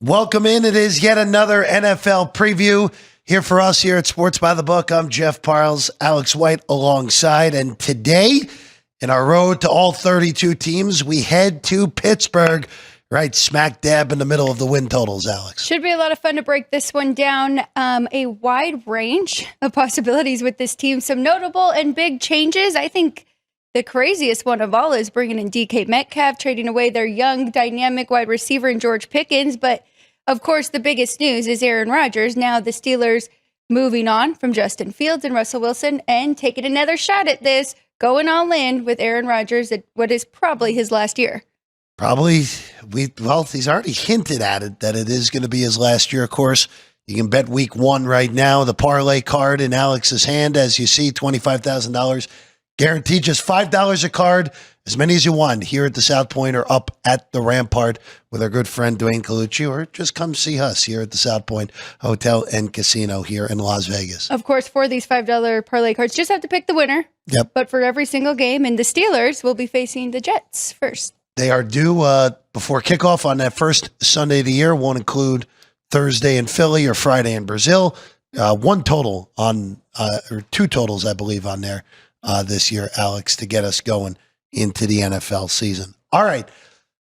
Welcome in. It is yet another NFL preview here for us here at Sports by the Book. I'm Jeff Parles, Alex White alongside. And today, in our road to all 32 teams, we head to Pittsburgh, right smack dab in the middle of the win totals, Alex. Should be a lot of fun to break this one down. A wide range of possibilities with this team. Some notable and big changes. I think the craziest one of all is bringing in DK Metcalf, trading away their young, dynamic wide receiver in George Pickens. But, of course, the biggest news is Aaron Rodgers. Now the Steelers moving on from Justin Fields and Russell Wilson and taking another shot at this, going all in with Aaron Rodgers at what is probably his last year. Probably. He's already hinted at it, that it is going to be his last year, of course. You can bet week one right now. The parlay card in Alex's hand, as you see, $25,000. Guaranteed just $5 a card, as many as you want, here at the South Point or up at the Rampart with our good friend Dwayne Colucci, or just come see us here at the South Point Hotel and Casino here in Las Vegas. Of course, for these $5 parlay cards, just have to pick the winner. Yep. But for every single game, and the Steelers will be facing the Jets first. They are due before kickoff on that first Sunday of the year. Won't include Thursday in Philly or Friday in Brazil. One total on, or two totals, I believe, on there. This year, Alex, to get us going into the NFL season. All right,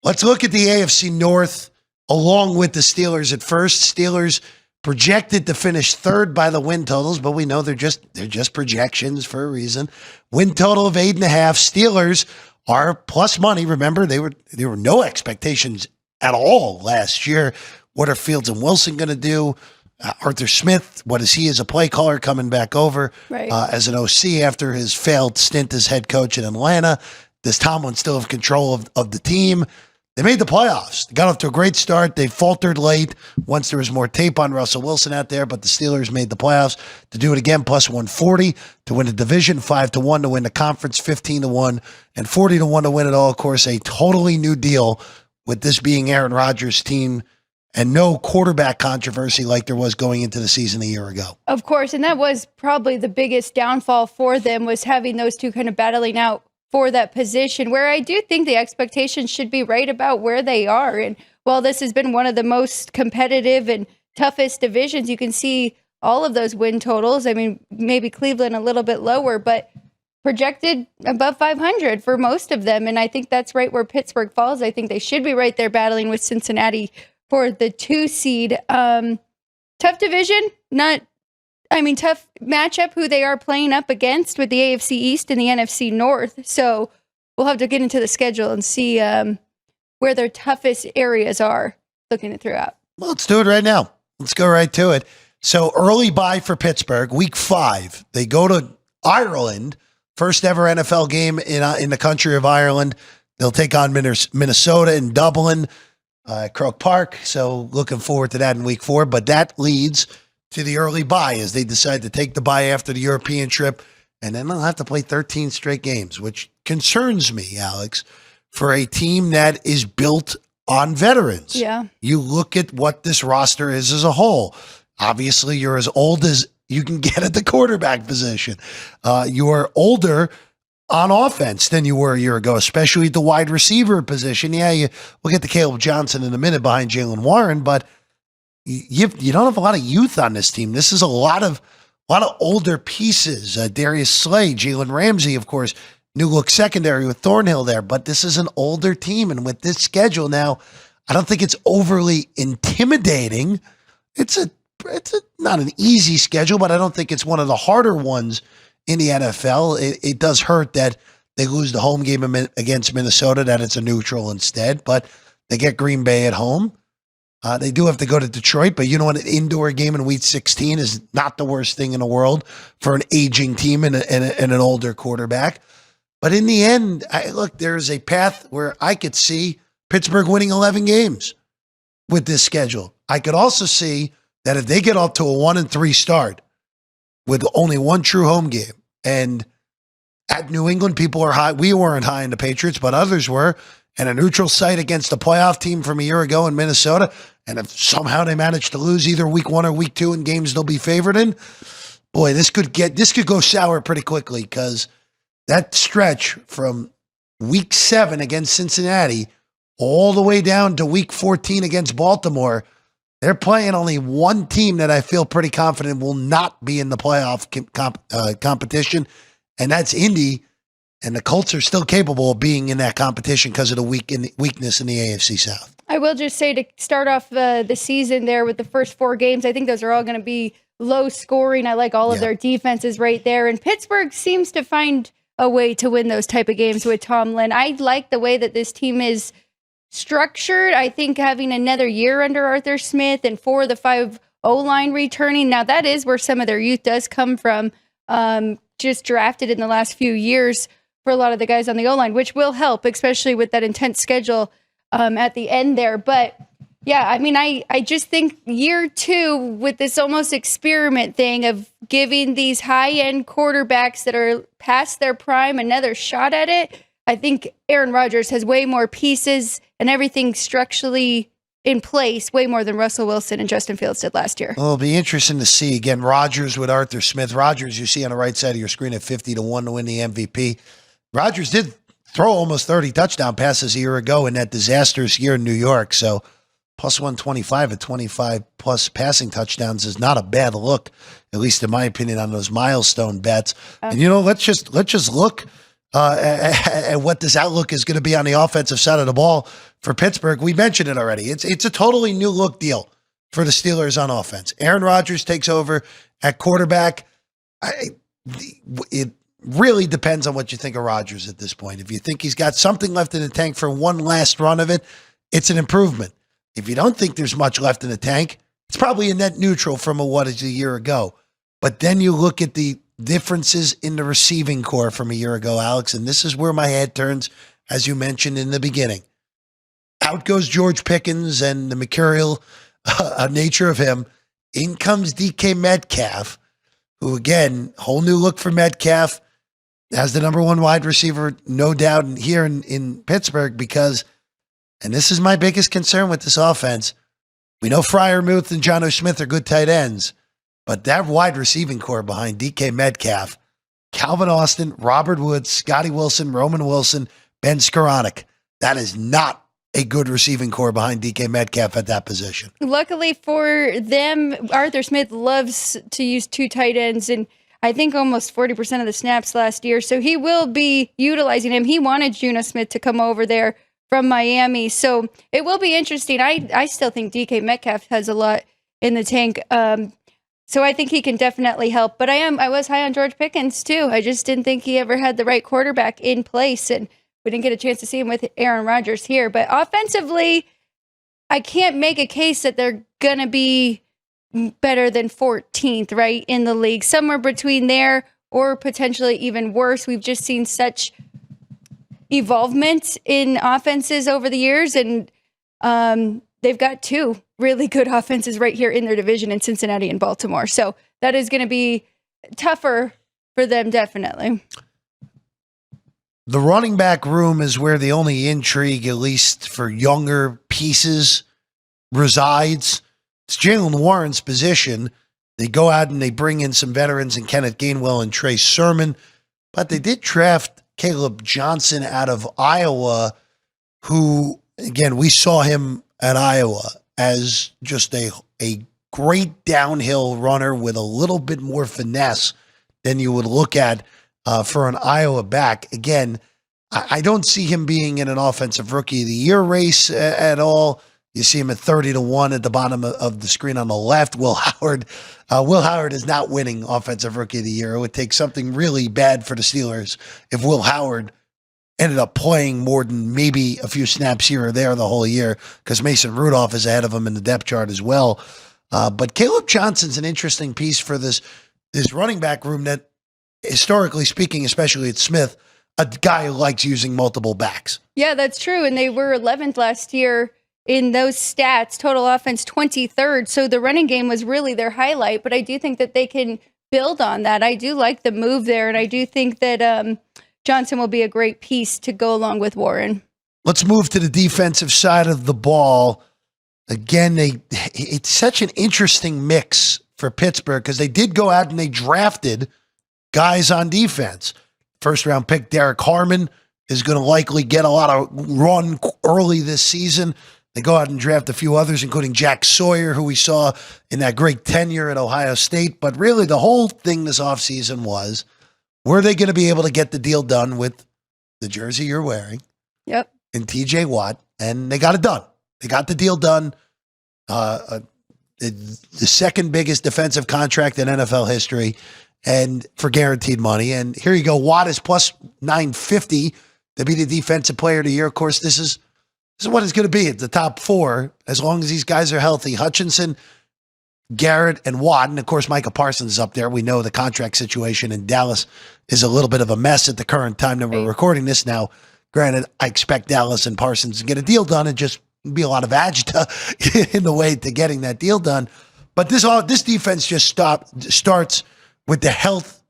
let's look at the AFC North along with the Steelers at first. Steelers projected to finish third by the win totals, but we know they're just projections for a reason. Win total of 8.5. Steelers are plus money. Remember, there were no expectations at all last year. What are Fields and Wilson going to do? Arthur Smith, what is he as a play caller coming back over as an OC after his failed stint as head coach in Atlanta? Does Tomlin still have control of the team? They made the playoffs. They got off to a great start. They faltered late once there was more tape on Russell Wilson out there, but the Steelers made the playoffs to do it again, plus 140 to win the division, 5-1 to win the conference, 15-1, and 40-1 to win it all. Of course, a totally new deal with this being Aaron Rodgers' team, and no quarterback controversy like there was going into the season a year ago. Of course, and that was probably the biggest downfall for them, was having those two kind of battling out for that position, where I do think the expectations should be right about where they are. And while this has been one of the most competitive and toughest divisions, you can see all of those win totals. I mean, maybe Cleveland a little bit lower, but projected above 500 for most of them. And I think that's right where Pittsburgh falls. I think they should be right there battling with Cincinnati for the 2 seed. Tough division, tough matchup who they are playing up against with the AFC East and the NFC North. So we'll have to get into the schedule and see where their toughest areas are looking it throughout. Well, let's do it right now. Let's go right to it. So early bye for Pittsburgh, week 5. They go to Ireland, first ever NFL game in the country of Ireland. They'll take on Minnesota in Dublin. Croke Park, so looking forward to that in week 4, but that leads to the early bye as they decide to take the bye after the European trip, and then they'll have to play 13 straight games, which concerns me, Alex, for a team that is built on veterans. Yeah. You look at what this roster is as a whole. Obviously, you're as old as you can get at the quarterback position. You are older on offense than you were a year ago, especially at the wide receiver position. Yeah, we'll get to Caleb Johnson in a minute behind Jalen Warren, but you don't have a lot of youth on this team. This is a lot of older pieces. Darius Slay, Jalen Ramsey, of course, new look secondary with Thornhill there, but this is an older team, and with this schedule now, I don't think it's overly intimidating. It's not an easy schedule, but I don't think it's one of the harder ones in the NFL. It does hurt that they lose the home game against Minnesota, that it's a neutral instead, but they get Green Bay at home. They do have to go to Detroit, but you know what? An indoor game in week 16 is not the worst thing in the world for an aging team and an older quarterback. But in the end, there's a path where I could see Pittsburgh winning 11 games with this schedule. I could also see that if they get off to a 1-3 start, with only one true home game. And at New England, people are high. We weren't high in the Patriots, but others were. And a neutral site against a playoff team from a year ago in Minnesota. And if somehow they manage to lose either week 1 or week 2 in games they'll be favored in, boy, this could go sour pretty quickly, because that stretch from week 7 against Cincinnati all the way down to week 14 against Baltimore, they're playing only one team that I feel pretty confident will not be in the playoff competition, and that's Indy. And the Colts are still capable of being in that competition because of the weakness in the AFC South. I will just say to start off the season there with the first 4 games, I think those are all going to be low scoring. I like all of their defenses right there. And Pittsburgh seems to find a way to win those type of games with Tomlin. I like the way that this team is structured. I think having another year under Arthur Smith and 4 of the 5 O-line returning. Now, that is where some of their youth does come from, just drafted in the last few years for a lot of the guys on the O-line, which will help, especially with that intense schedule at the end there. But yeah, I mean, I just think year 2 with this almost experiment thing of giving these high-end quarterbacks that are past their prime another shot at it, I think Aaron Rodgers has way more pieces and everything structurally in place, way more than Russell Wilson and Justin Fields did last year. Well, it'll be interesting to see. Again, Rodgers with Arthur Smith. Rodgers, you see on the right side of your screen at 50-1 to win the MVP. Rodgers did throw almost 30 touchdown passes a year ago in that disastrous year in New York. So plus 125 at 25 plus passing touchdowns is not a bad look, at least in my opinion, on those milestone bets. And let's just look at what this outlook is going to be on the offensive side of the ball for Pittsburgh. We mentioned it already. It's a totally new look deal for the Steelers on offense. Aaron Rodgers takes over at quarterback. It really depends on what you think of Rodgers at this point. If you think he's got something left in the tank for one last run of it, it's an improvement. If you don't think there's much left in the tank, it's probably a net neutral from what is a year ago. But then you look at the differences in the receiving core from a year ago, Alex, and this is where my head turns, as you mentioned in the beginning. Out goes George Pickens and the mercurial nature of him. In comes DK Metcalf, who, again, whole new look for Metcalf, as the number 1 wide receiver, no doubt, here in Pittsburgh, because, and this is my biggest concern with this offense, we know Freiermuth and John O. Smith are good tight ends, but that wide receiving core behind DK Metcalf, Calvin Austin, Robert Woods, Scotty Wilson, Roman Wilson, Ben Skoranek, that is not a good receiving core behind DK Metcalf at that position. Luckily for them, Arthur Smith loves to use 2 tight ends, and I think almost 40% of the snaps last year. So he will be utilizing him. He wanted Geno Smith to come over there from Miami. So it will be interesting. I still think DK Metcalf has a lot in the tank. So I think he can definitely help. But I was high on George Pickens too. I just didn't think he ever had the right quarterback in place. And we didn't get a chance to see him with Aaron Rodgers here. But offensively, I can't make a case that they're going to be better than 14th, right, in the league. Somewhere between there or potentially even worse. We've just seen such evolvement in offenses over the years, and they've got 2 really good offenses right here in their division in Cincinnati and Baltimore. So that is going to be tougher for them, definitely. The running back room is where the only intrigue, at least for younger pieces, resides. It's Jaylen Warren's position. They go out and they bring in some veterans in Kenneth Gainwell and Trey Sermon, but they did draft Caleb Johnson out of Iowa, who, again, we saw him at Iowa as just a great downhill runner with a little bit more finesse than you would look at for an Iowa back. Again, I don't see him being in an offensive rookie of the year race at all. You see him at 30-1 at the bottom of the screen on the left. Will Howard is not winning offensive rookie of the year. It would take something really bad for the Steelers if Will Howard ended up playing more than maybe a few snaps here or there the whole year, because Mason Rudolph is ahead of him in the depth chart as well. But Caleb Johnson's an interesting piece for this running back room that, historically speaking, especially at Smith, a guy who likes using multiple backs. Yeah, that's true. And they were 11th last year in those stats, total offense 23rd. So the running game was really their highlight, but I do think that they can build on that. I do like the move there, and I do think that Johnson will be a great piece to go along with Warren. Let's move to the defensive side of the ball. Again, it's such an interesting mix for Pittsburgh because they did go out and they drafted guys on defense. First round pick Derek Harmon is going to likely get a lot of run early this season. They go out and draft a few others, including Jack Sawyer, who we saw in that great tenure at Ohio State. But really, the whole thing this offseason was, were they going to be able to get the deal done with the jersey you're wearing? Yep. And TJ Watt, and they got it done. They got the deal done. The second biggest defensive contract in NFL history, and for guaranteed money. And here you go. Watt is plus 950 to be the defensive player of the year. Of course, this is what it's going to be at the top four, as long as these guys are healthy. Hutchinson, Garrett, and Watt. And of course, Micah Parsons is up there. We know the contract situation in Dallas is a little bit of a mess at the current time that we're recording this now. Granted, I expect Dallas and Parsons to get a deal done and just be a lot of agita in the way to getting that deal done. But this defense just starts with the health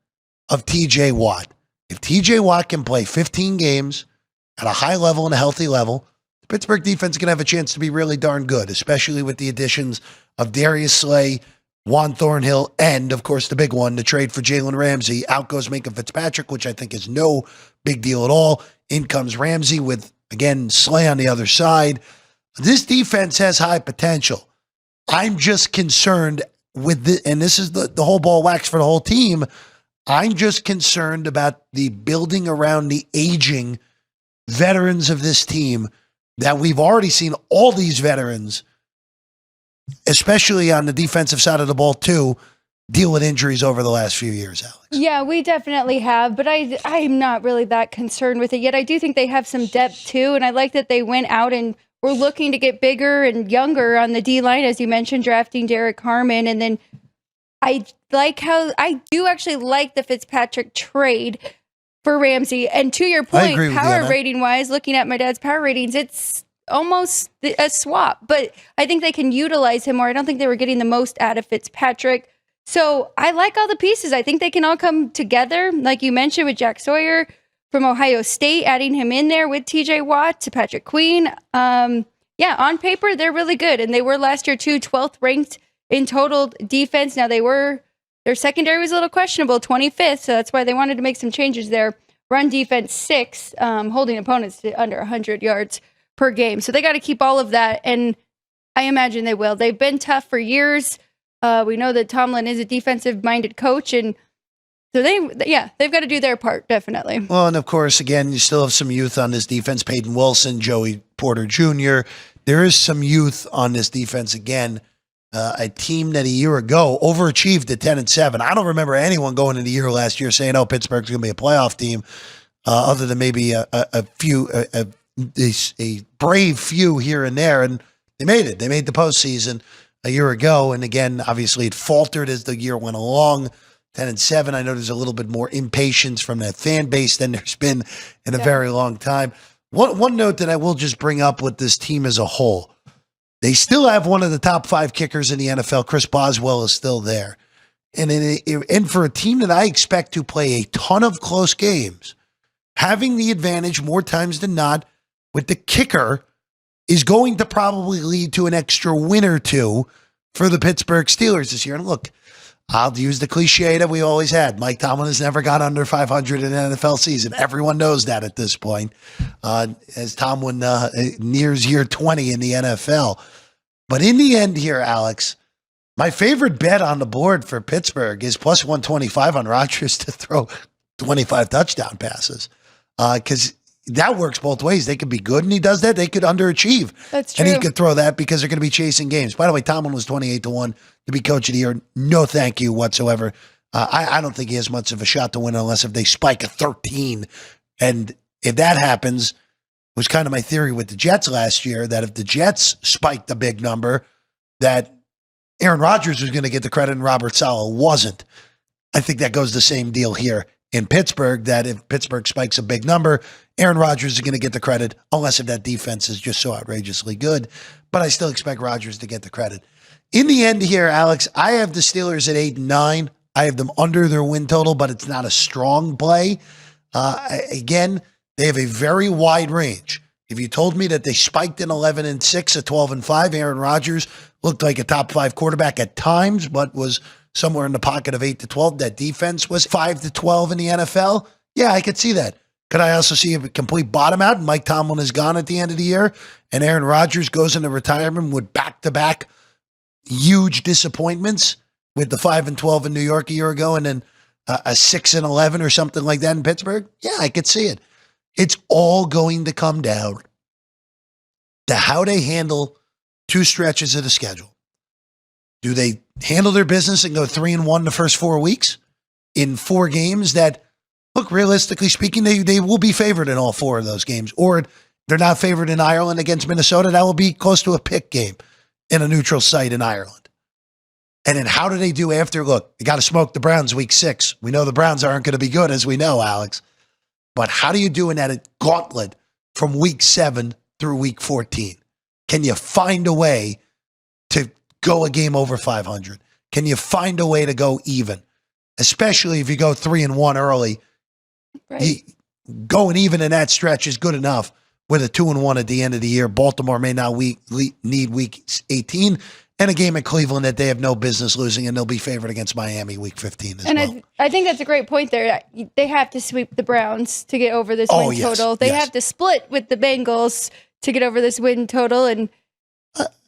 of TJ Watt. If TJ Watt can play 15 games at a high level and a healthy level, the Pittsburgh defense is going to have a chance to be really darn good, especially with the additions of Darius Slay, Juan Thornhill, and, of course, the big one, the trade for Jalen Ramsey. Out goes Minka Fitzpatrick, which I think is no big deal at all. In comes Ramsey with, again, Slay on the other side. This defense has high potential. I'm just concerned with and this is the whole ball wax for the whole team. I'm just concerned about the building around the aging veterans of this team, that we've already seen all these veterans, especially on the defensive side of the ball too, deal with injuries over the last few years, Alex. Yeah, we definitely have, but I'm not really that concerned with it yet. I do think they have some depth too, and I like that they went out and were looking to get bigger and younger on the D-line, as you mentioned, drafting Derek Harmon. And then I do actually like the Fitzpatrick trade for Ramsey. And to your point, power rating wise, looking at my dad's power ratings, it's almost a swap, but I think they can utilize him more. I don't think they were getting the most out of Fitzpatrick. So I like all the pieces. I think they can all come together, like you mentioned, with Jack Sawyer from Ohio State, adding him in there with TJ Watt to Patrick Queen. On paper, they're really good. And they were last year too, 12th ranked in total defense. Now their secondary was a little questionable, 25th. So that's why they wanted to make some changes there. Run defense 6, holding opponents to under 100 yards per game. So they got to keep all of that. And I imagine they will. They've been tough for years. We know that Tomlin is a defensive minded coach, and so they've got to do their part, definitely. Well, and of course, again, you still have some youth on this defense. Peyton Wilson, Joey Porter Jr. There is some youth on this defense. Again, a team that a year ago overachieved at 10-7. I don't remember anyone going into the year last year saying, "Oh, Pittsburgh's going to be a playoff team," other than maybe a brave few here and there. And they made it. They made the postseason a year ago. And again, obviously, it faltered as the year went along. 10-7. I know there's a little bit more impatience from that fan base than there's been in a very long time. One note that I will just bring up with this team as a whole, they still have one of the top 5 kickers in the NFL. Chris Boswell is still there. And for a team that I expect to play a ton of close games, having the advantage more times than not with the kicker is going to probably lead to an extra win or two for the Pittsburgh Steelers this year. And look, I'll use the cliche that we always had. Mike Tomlin has never got under 500 in an NFL season. Everyone knows that at this point, as Tomlin nears year 20 in the NFL. But in the end here, Alex, my favorite bet on the board for Pittsburgh is plus 125 on Rodgers to throw 25 touchdown passes. Because that works both ways. They could be good, and he does that. They could underachieve. That's true. And he could throw that because they're going to be chasing games. By the way, Tomlin was 28-1 to be coach of the year. No thank you whatsoever. I don't think he has much of a shot to win unless if they spike a 13. And if that happens, was kind of my theory with the Jets last year, that if the Jets spiked a big number, that Aaron Rodgers was going to get the credit and Robert Saleh wasn't. I think that goes the same deal here in Pittsburgh, that if Pittsburgh spikes a big number, Aaron Rodgers is going to get the credit, unless if that defense is just so outrageously good. But I still expect Rodgers to get the credit. In the end here, Alex, I have the Steelers at 8-9. I have them under their win total, but it's not a strong play. Again, they have a very wide range. If you told me that they spiked in 11-6 at 12-5, Aaron Rodgers looked like a top 5 quarterback at times, but was somewhere in the pocket of 8-12. That defense was 5-12 in the NFL. Yeah, I could see that. Could I also see a complete bottom out and Mike Tomlin is gone at the end of the year and Aaron Rodgers goes into retirement with back-to-back huge disappointments with the 5-12 in New York a year ago and then a 6-11 or something like that in Pittsburgh? Yeah, I could see it. It's all going to come down to how they handle two stretches of the schedule. Do they handle their business and go 3-1 the first 4 weeks in 4 games that, look, realistically speaking, they will be favored in all 4 of those games, or they're not favored in Ireland against Minnesota. That will be close to a pick game in a neutral site in Ireland. And then how do they do after? Look, you got to smoke the Browns week 6. We know the Browns aren't going to be good, as we know, Alex. But how do you do in that gauntlet from week 7 through week 14? Can you find a way to go a game over 500? Can you find a way to go even? Especially if you go 3-1 early. Right. Going even in that stretch is good enough with a 2-1 at the end of the year. Baltimore may not need week 18 and a game at Cleveland that they have no business losing, and they'll be favored against Miami week 15 as well. I think that's a great point there. They have to sweep the Browns to get over this win total. They have to split with the Bengals to get over this win total and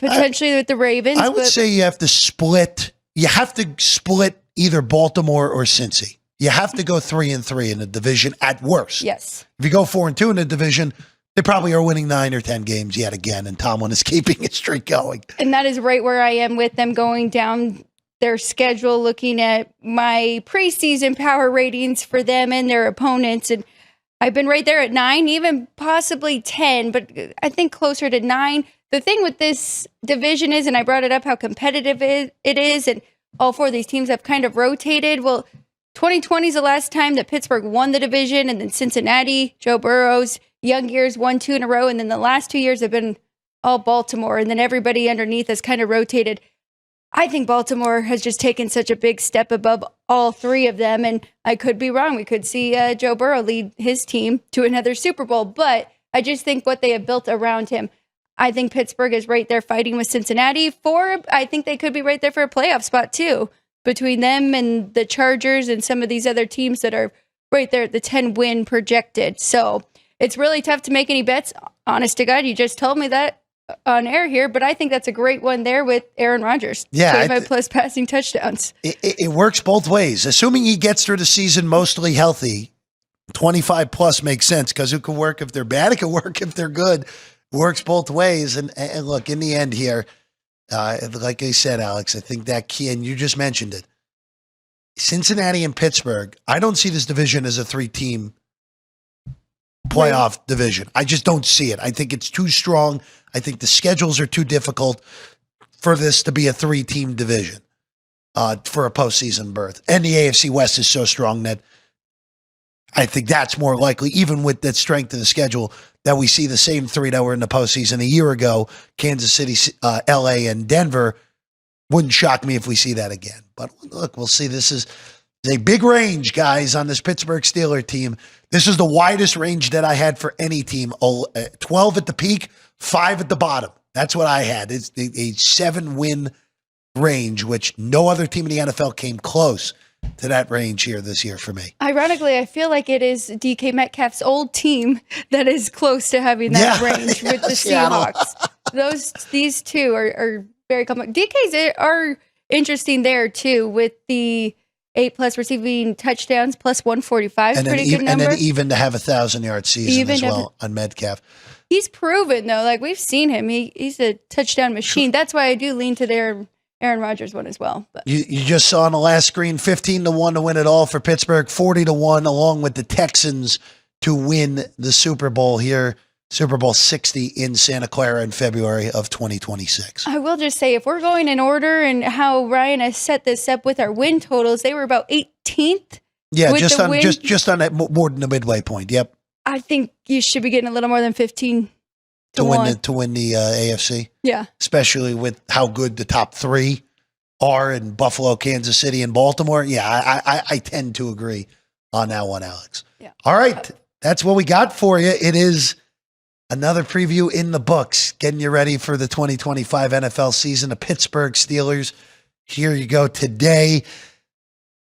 potentially with the Ravens. I would say you have to split. You have to split either Baltimore or Cincy. You have to go 3-3 in the division at worst. Yes. If you go 4-2 in the division, they probably are winning 9 or 10 games yet again, and Tomlin is keeping his streak going. And that is right where I am with them going down their schedule, looking at my preseason power ratings for them and their opponents. And I've been right there at 9, even possibly 10, but I think closer to 9. The thing with this division is, and I brought it up, how competitive it is, and all 4 of these teams have kind of rotated. Well, 2020 is the last time that Pittsburgh won the division, and then Cincinnati, Joe Burrow's young years won 2 in a row, and then the last 2 years have been all Baltimore, and then everybody underneath has kind of rotated. I think Baltimore has just taken such a big step above all 3 of them, and I could be wrong. We could see Joe Burrow lead his team to another Super Bowl, but I just think what they have built around him. I think Pittsburgh is right there fighting with Cincinnati I think they could be right there for a playoff spot too, between them and the Chargers and some of these other teams that are right there at the 10-win projected. So it's really tough to make any bets. Honest to God, you just told me that on air here, but I think that's a great one there with Aaron Rodgers. Yeah, 25 plus passing touchdowns. It works both ways. Assuming he gets through the season mostly healthy, 25 plus makes sense because it could work if they're bad. It could work if they're good. Works both ways. And look, in the end here, like I said, Alex, I think that key, and you just mentioned it, Cincinnati and Pittsburgh, I don't see this division as a 3-team playoff division. I just don't see it. I think it's too strong. I think the schedules are too difficult for this to be a 3-team division for a postseason berth. And the AFC West is so strong that I think that's more likely, even with that strength of the schedule, that we see the same 3 that were in the postseason a year ago, Kansas City, LA, and Denver. Wouldn't shock me if we see that again. But look, we'll see. This is a big range, guys, on this Pittsburgh Steelers team. This is the widest range that I had for any team. 12 at the peak, 5 at the bottom. That's what I had. It's a 7-win range, which no other team in the NFL came close to that range here this year for me. Ironically, I feel like it is DK Metcalf's old team that is close to having that range with the Seahawks. These two are very common. DK's are interesting there too, with the 8+ receiving touchdowns plus 145. And pretty good number. And then even to have a 1,000-yard season as well on Metcalf. He's proven though, like we've seen him. He's a touchdown machine. That's why I do lean to their Aaron Rodgers one as well. But you just saw on the last screen 15-1 to win it all for Pittsburgh, 40-1 along with the Texans to win the Super Bowl here, Super Bowl 60 in Santa Clara in February of 2026. I will just say, if we're going in order and how Ryan has set this up with our win totals, they were about 18th. Yeah, just on that more than the midway point. Yep. I think you should be getting a little more than 15 to win the AFC. Yeah. Especially with how good the top 3 are in Buffalo, Kansas City, and Baltimore. Yeah, I tend to agree on that one, Alex. Yeah. All right. That's what we got for you. It is another preview in the books, getting you ready for the 2025 NFL season. The Pittsburgh Steelers. Here you go today.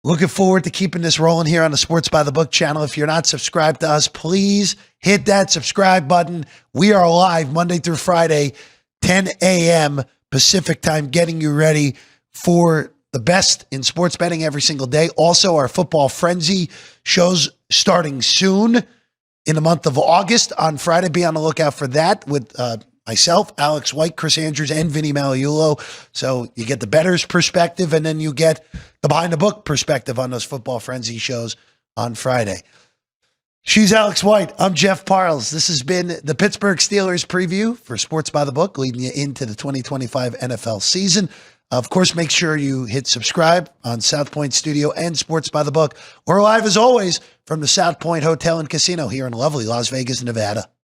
Looking forward to keeping this rolling here on the Sports by the Book channel. If you're not subscribed to us, please hit that subscribe button. We are live Monday through Friday, 10 a.m. Pacific time, getting you ready for the best in sports betting every single day. Also, our Football Frenzy shows starting soon in the month of August on Friday. Be on the lookout for that with myself, Alex White, Chris Andrews, and Vinny Maliulo. So you get the bettor's perspective, and then you get the behind the book perspective on those Football Frenzy shows on Friday. She's Alex White. I'm Jeff Parles. This has been the Pittsburgh Steelers preview for Sports by the Book, leading you into the 2025 NFL season. Of course, make sure you hit subscribe on South Point Studio and Sports by the Book. We're live as always from the South Point Hotel and Casino here in lovely Las Vegas, Nevada.